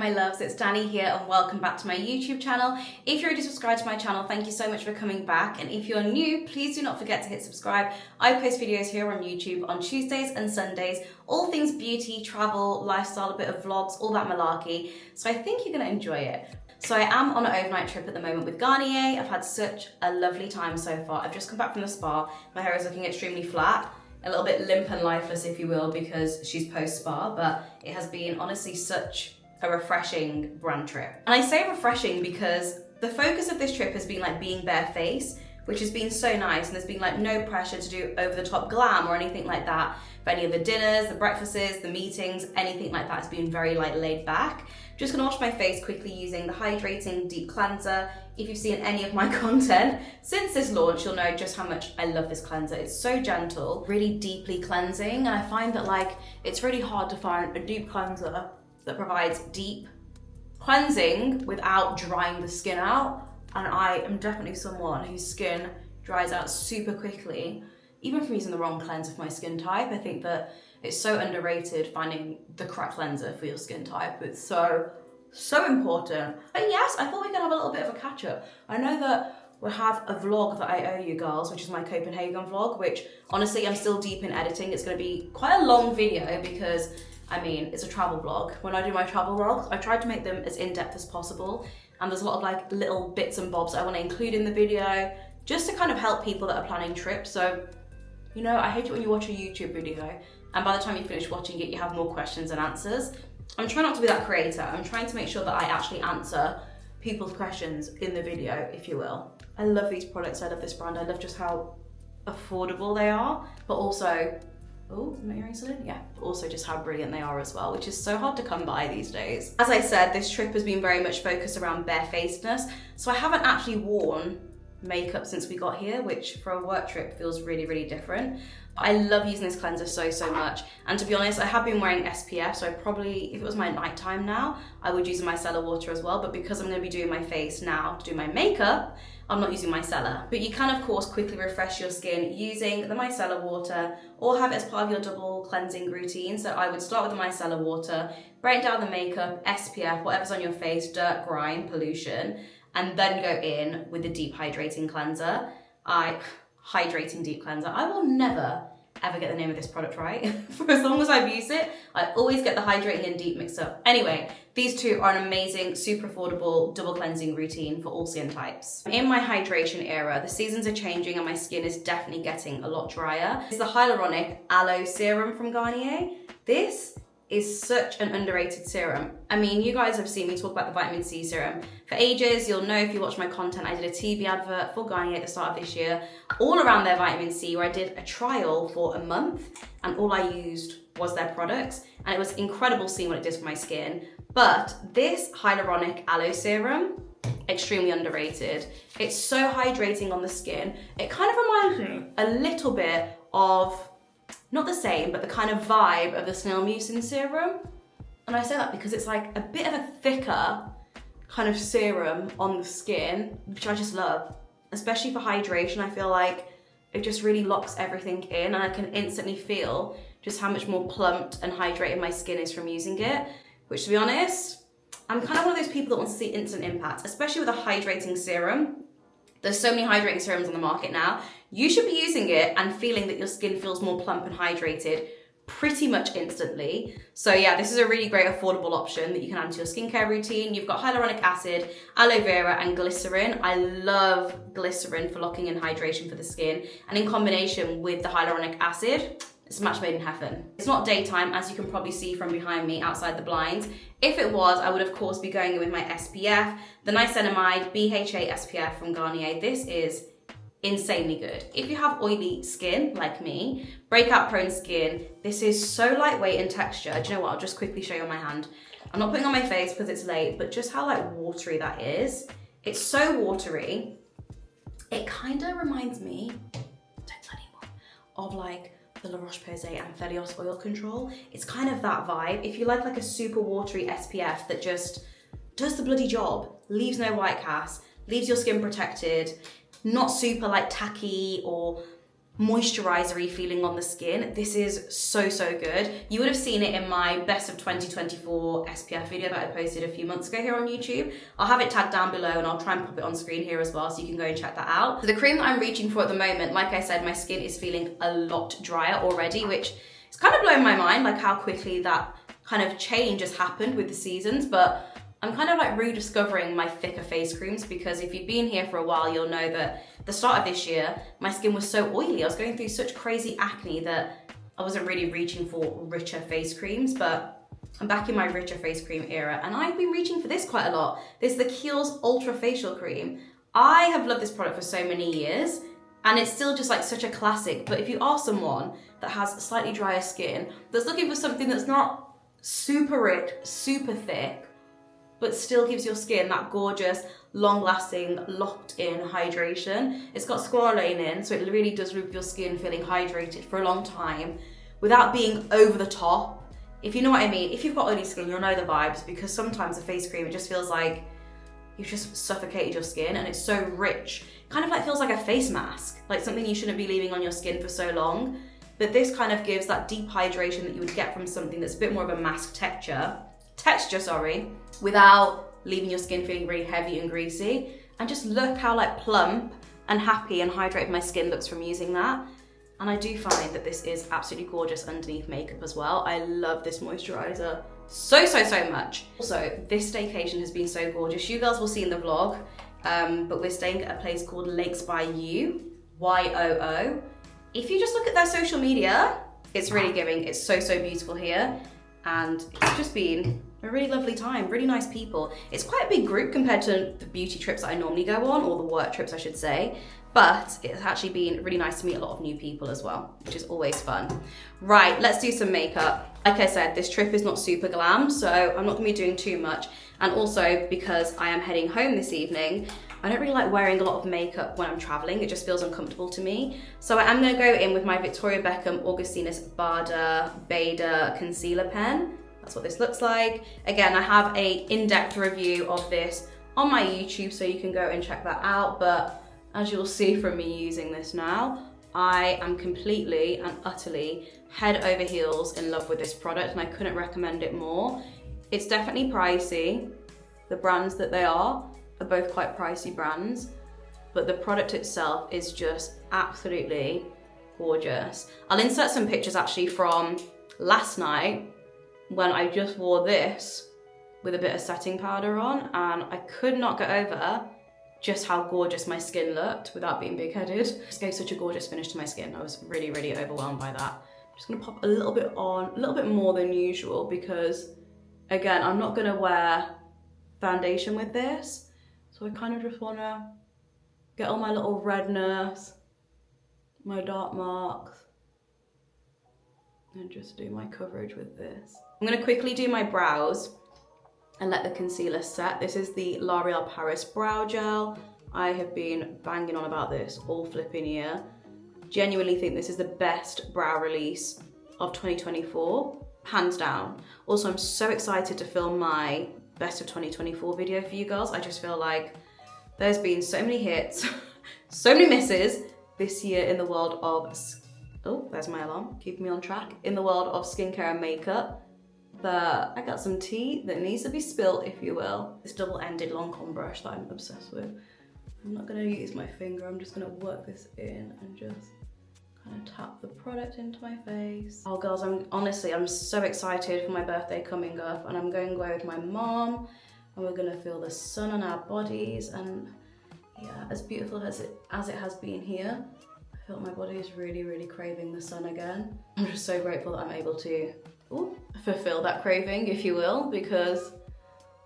my loves, it's Danny here and welcome back to my YouTube channel. If you're already subscribed to my channel, thank you so much for coming back, and if you're new, please do not forget to hit subscribe. I post videos here on YouTube on Tuesdays and Sundays, all things beauty, travel, lifestyle, a bit of vlogs, all that malarkey, so I think you're going to enjoy it. So I am on an overnight trip at the moment with Garnier. I've had such a lovely time so far. I've just come back from the spa. My hair is looking extremely flat, a little bit limp and lifeless if you will, because she's post-spa, but it has been honestly such a refreshing brand trip. And I say refreshing because the focus of this trip has been like being barefaced, which has been so nice, and there's been like no pressure to do over-the-top glam or anything like that for any of the dinners, the breakfasts, the meetings, anything like that. It's been very like laid back. Just gonna wash my face quickly using the hydrating deep cleanser. If you've seen any of my content since this launch, you'll know just how much I love this cleanser. It's so gentle, really deeply cleansing, and I find that like it's really hard to find a deep cleanser that provides deep cleansing without drying the skin out. And I am definitely someone whose skin dries out super quickly, even from using the wrong cleanser for my skin type. I think that it's so underrated finding the correct cleanser for your skin type. It's so important. But yes, I thought we could have a little bit of a catch up. I know that we'll have a vlog that I owe you girls, which is my Copenhagen vlog, which honestly I'm still deep in editing. It's gonna be quite a long video because I mean, it's a travel vlog. When I do my travel vlogs, I try to make them as in-depth as possible. And there's a lot of like little bits and bobs I want to include in the video just to kind of help people that are planning trips. So, you know, I hate it when you watch a YouTube video and by the time you finish watching it, you have more questions than answers. I'm trying not to be that creator. I'm trying to make sure that I actually answer people's questions in the video, if you will. I love these products. I love this brand. I love just how affordable they are, but also, oh, am I hearing something? Yeah, but also just how brilliant they are as well, which is so hard to come by these days. As I said, this trip has been very much focused around barefacedness, so I haven't actually worn makeup since we got here, which for a work trip feels really, really different. I love using this cleanser so much, and to be honest, I have been wearing SPF, so I probably, if it was my nighttime now, I would use my micellar water as well, but because I'm going to be doing my face now to do my makeup, I'm not using micellar. But you can of course quickly refresh your skin using the micellar water or have it as part of your double cleansing routine. So I would start with the micellar water, break down the makeup, SPF, whatever's on your face, dirt, grime, pollution, and then go in with the deep hydrating cleanser. Hydrating deep cleanser. I will never ever get the name of this product right. For as long as I've used it, I always get the hydrating and deep mixed up. Anyway, these two are an amazing, super affordable double cleansing routine for all skin types. In my hydration era, the seasons are changing and my skin is definitely getting a lot drier. This is the Hyaluronic Aloe Serum from Garnier. This is such an underrated serum. I mean, you guys have seen me talk about the vitamin C serum for ages. You'll know if you watch my content, I did a TV advert for Garnier at the start of this year, all around their vitamin C, where I did a trial for a month and all I used was their products. And it was incredible seeing what it did for my skin. But this Hyaluronic Aloe Serum, extremely underrated. It's so hydrating on the skin. It kind of reminds me a little bit of, not the same, but the kind of vibe of the snail mucin serum. And I say that because it's like a bit of a thicker kind of serum on the skin, which I just love. Especially for hydration, I feel like it just really locks everything in and I can instantly feel just how much more plumped and hydrated my skin is from using it. Which to be honest, I'm kind of one of those people that wants to see instant impact, especially with a hydrating serum. There's so many hydrating serums on the market now. You should be using it and feeling that your skin feels more plump and hydrated pretty much instantly. So yeah, this is a really great affordable option that you can add to your skincare routine. You've got hyaluronic acid, aloe vera, and glycerin. I love glycerin for locking in hydration for the skin. And in combination with the hyaluronic acid, it's a match made in heaven. It's not daytime, as you can probably see from behind me outside the blinds. If it was, I would of course be going in with my SPF, the niacinamide BHA SPF from Garnier. This is insanely good. If you have oily skin like me, breakout prone skin, this is so lightweight in texture. Do you know what? I'll just quickly show you on my hand. I'm not putting it on my face because it's late, but just how like watery that is. It's so watery. It kind of reminds me, don't tell anyone, of like the La Roche-Posay and Felios oil control. It's kind of that vibe. If you like a super watery SPF that just does the bloody job, leaves no white cast, leaves your skin protected, not super like tacky or moisturizery feeling on the skin. This is so good. You would have seen it in my best of 2024 SPF video that I posted a few months ago here on YouTube. I'll have it tagged down below and I'll try and pop it on screen here as well so you can go and check that out. So the cream that I'm reaching for at the moment, like I said, my skin is feeling a lot drier already, which is kind of blowing my mind, like how quickly that kind of change has happened with the seasons. But I'm kind of like rediscovering my thicker face creams, because if you've been here for a while, you'll know that the start of this year, my skin was so oily. I was going through such crazy acne that I wasn't really reaching for richer face creams, but I'm back in my richer face cream era, and I've been reaching for this quite a lot. This is the Kiehl's Ultra Facial Cream. I have loved this product for so many years, and it's still just like such a classic. But if you are someone that has slightly drier skin, that's looking for something that's not super rich, super thick, but still gives your skin that gorgeous, long-lasting, locked-in hydration. It's got squalane in, so it really does leave your skin feeling hydrated for a long time without being over the top. If you know what I mean. If you've got oily skin, you'll know the vibes, because sometimes a face cream, it just feels like you've just suffocated your skin, and it's so rich. Kind of like feels like a face mask, like something you shouldn't be leaving on your skin for so long. But this kind of gives that deep hydration that you would get from something that's a bit more of a mask texture, without leaving your skin feeling really heavy and greasy. And just look how like plump and happy and hydrated my skin looks from using that. And I do find that this is absolutely gorgeous underneath makeup as well. I love this moisturizer so much. Also, this staycation has been so gorgeous. You girls will see in the vlog, but we're staying at a place called Lakes by You, YOO. If you just look at their social media, it's really giving. It's so beautiful here. And it's just been a really lovely time, really nice people. It's quite a big group compared to the beauty trips that I normally go on, or the work trips I should say, but it's actually been really nice to meet a lot of new people as well, which is always fun. Right, let's do some makeup. Like I said, this trip is not super glam, so I'm not gonna be doing too much. And also, because I am heading home this evening, I don't really like wearing a lot of makeup when I'm traveling. It just feels uncomfortable to me. So I am gonna go in with my Victoria Beckham Augustinus Bader Concealer Pen. That's what this looks like. Again, I have a in-depth review of this on my YouTube, so you can go and check that out. But as you'll see from me using this now, I am completely and utterly head over heels in love with this product, and I couldn't recommend it more. It's definitely pricey. The brands that they are both quite pricey brands, but the product itself is just absolutely gorgeous. I'll insert some pictures actually from last night when I just wore this with a bit of setting powder on, and I could not get over just how gorgeous my skin looked without being big-headed. It just gave such a gorgeous finish to my skin. I was really overwhelmed by that. I'm just gonna pop a little bit on, a little bit more than usual, because again, I'm not gonna wear foundation with this. So I kind of just wanna get all my little redness, my dark marks, and just do my coverage with this. I'm gonna quickly do my brows and let the concealer set. This is the L'Oreal Paris Brow Gel. I have been banging on about this all flipping year. Genuinely think this is the best brow release of 2024, hands down. Also, I'm so excited to film my best of 2024 video for you girls. I just feel like there's been so many hits, so many misses this year in the world of, oh, there's my alarm, keeping me on track, in the world of skincare and makeup. But I got some tea that needs to be spilt, if you will. This double-ended Lancome brush that I'm obsessed with. I'm not gonna use my finger, I'm just gonna work this in and just kind of tap the product into my face. Oh girls, I'm so excited for my birthday coming up, and I'm going away with my mom, and we're gonna feel the sun on our bodies. And yeah, as beautiful as it has been here, I feel my body is really craving the sun again. I'm just so grateful that I'm able to fulfill that craving, if you will, because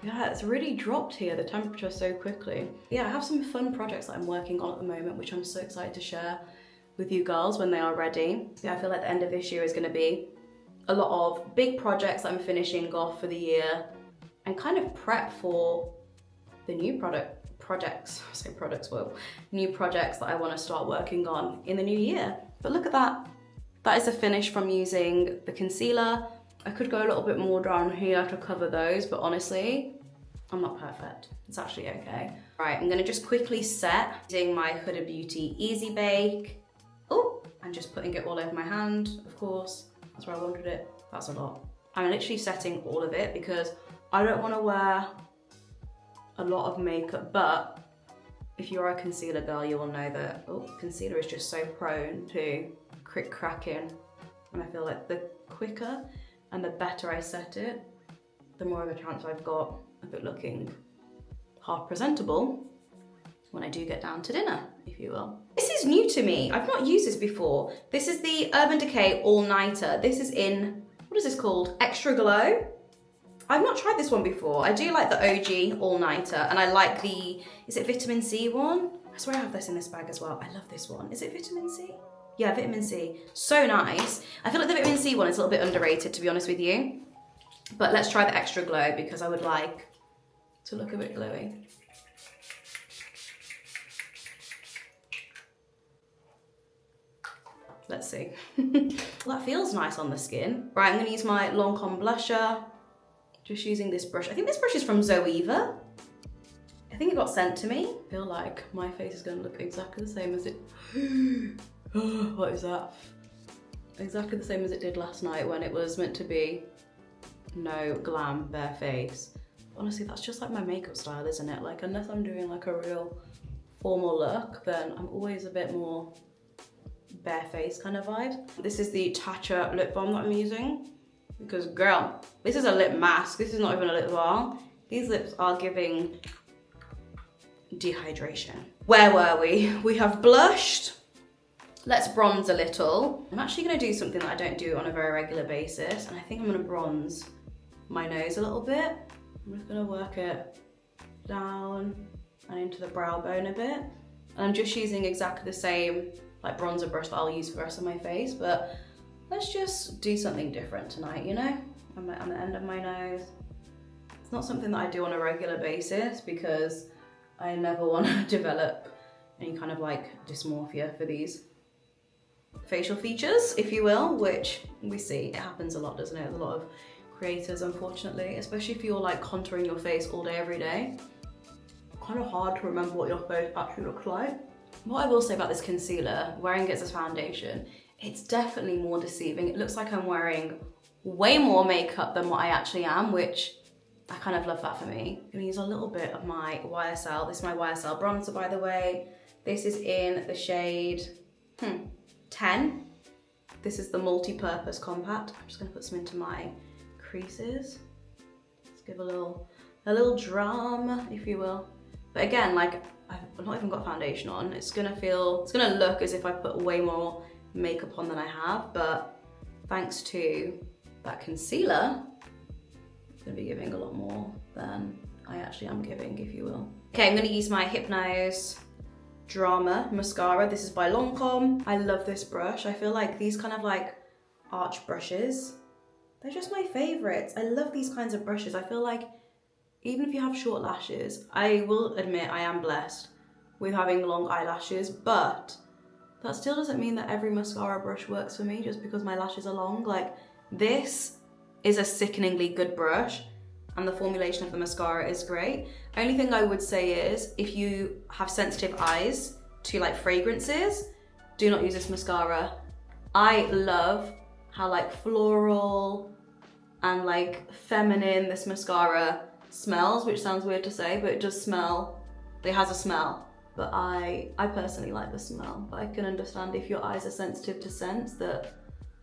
yeah, it's really dropped here, the temperature, so quickly. Yeah, I have some fun projects that I'm working on at the moment, which I'm so excited to share with you girls when they are ready. Yeah, I feel like the end of this year is gonna be a lot of big projects that I'm finishing off for the year and kind of prep for the new new projects that I wanna start working on in the new year. But look at that. That is a finish from using the concealer. I could go a little bit more down here to cover those, but honestly, I'm not perfect. It's actually okay. Right, I'm gonna just quickly set using my Huda Beauty Easy Bake. Oh, and just putting it all over my hand, of course. That's where I wanted it. That's a lot. I'm literally setting all of it because I don't want to wear a lot of makeup, but if you're a concealer girl, you will know that concealer is just so prone to cracking. And I feel like the quicker and the better I set it, the more of a chance I've got of it looking half presentable when I do get down to dinner, if you will. This is new to me. I've not used this before. This is the Urban Decay All Nighter. This is in, what is this called? Extra Glow. I've not tried this one before. I do like the OG All Nighter, and I like the, is it vitamin C one? I swear I have this in this bag as well. I love this one. Is it vitamin C? Yeah, vitamin C. So nice. I feel like the vitamin C one is a little bit underrated, to be honest with you. But let's try the Extra Glow because I would like to look a bit glowy. Let's see. Well, that feels nice on the skin. Right, I'm gonna use my Lancome blusher. Just using this brush. I think this brush is from Zoeva. I think it got sent to me. I feel like my face is gonna look exactly the same as it, what is that? Exactly the same as it did last night when it was meant to be no glam, bare face. Honestly, that's just like my makeup style, isn't it? Like, unless I'm doing like a real formal look, then I'm always a bit more bare face kind of vibe. This is the Tatcha lip balm that I'm using because, girl, this is a lip mask. This is not even a lip balm. These lips are giving dehydration. Where were we? We have blushed. Let's bronze a little. I'm actually gonna do something that I don't do on a very regular basis, and I think I'm gonna bronze my nose a little bit. I'm just gonna work it down and into the brow bone a bit. And I'm just using exactly the same like bronzer brush that I'll use for the rest of my face, but let's just do something different tonight, you know? On the end of my nose. It's not something that I do on a regular basis because I never want to develop any kind of like dysmorphia for these facial features, if you will, which we see, it happens a lot, doesn't it? A lot of creators, unfortunately, especially if you're like contouring your face all day, every day. Kind of hard to remember what your face actually looks like. What I will say about this concealer, wearing it as a foundation, it's definitely more deceiving. It looks like I'm wearing way more makeup than what I actually am, which I kind of love that for me. I'm gonna use a little bit of my YSL. This is my YSL bronzer, by the way. This is in the shade 10. This is the multi-purpose compact. I'm just gonna put some into my creases. Let's give a little drama, if you will. But again, like, I've not even got foundation on. It's gonna look as if I put way more makeup on than I have, but thanks to that concealer, it's gonna be giving a lot more than I actually am giving, if you will. Okay, I'm gonna use my Hypnose Drama mascara. This is by Lancome. I love this brush. I feel like these kind of like arch brushes, they're just my favorites. I love these kinds of brushes. I feel like even if you have short lashes, I will admit I am blessed with having long eyelashes, but that still doesn't mean that every mascara brush works for me just because my lashes are long. Like, this is a sickeningly good brush and the formulation of the mascara is great. Only thing I would say is if you have sensitive eyes to like fragrances, do not use this mascara. I love how like floral and like feminine this mascara smells, which sounds weird to say, but it does smell, it has a smell. But I personally like the smell, but I can understand if your eyes are sensitive to scents that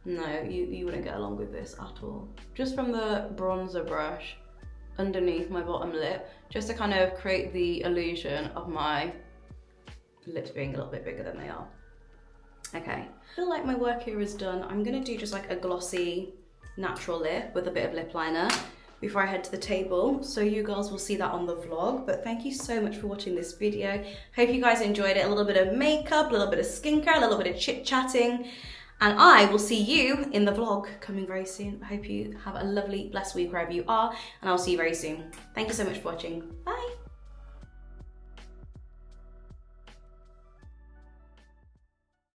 no, you wouldn't get along with this at all. Just from the bronzer brush underneath my bottom lip, just to kind of create the illusion of my lips being a little bit bigger than they are. Okay, I feel like my work here is done. I'm gonna do just like a glossy natural lip with a bit of lip liner before I head to the table, so you girls will see that on the vlog. But thank you so much for watching this video. Hope you guys enjoyed it. A little bit of makeup, a little bit of skincare, a little bit of chit-chatting, and I will see you in the vlog coming very soon. I hope you have a lovely, blessed week wherever you are, and I'll see you very soon. Thank you so much for watching. Bye.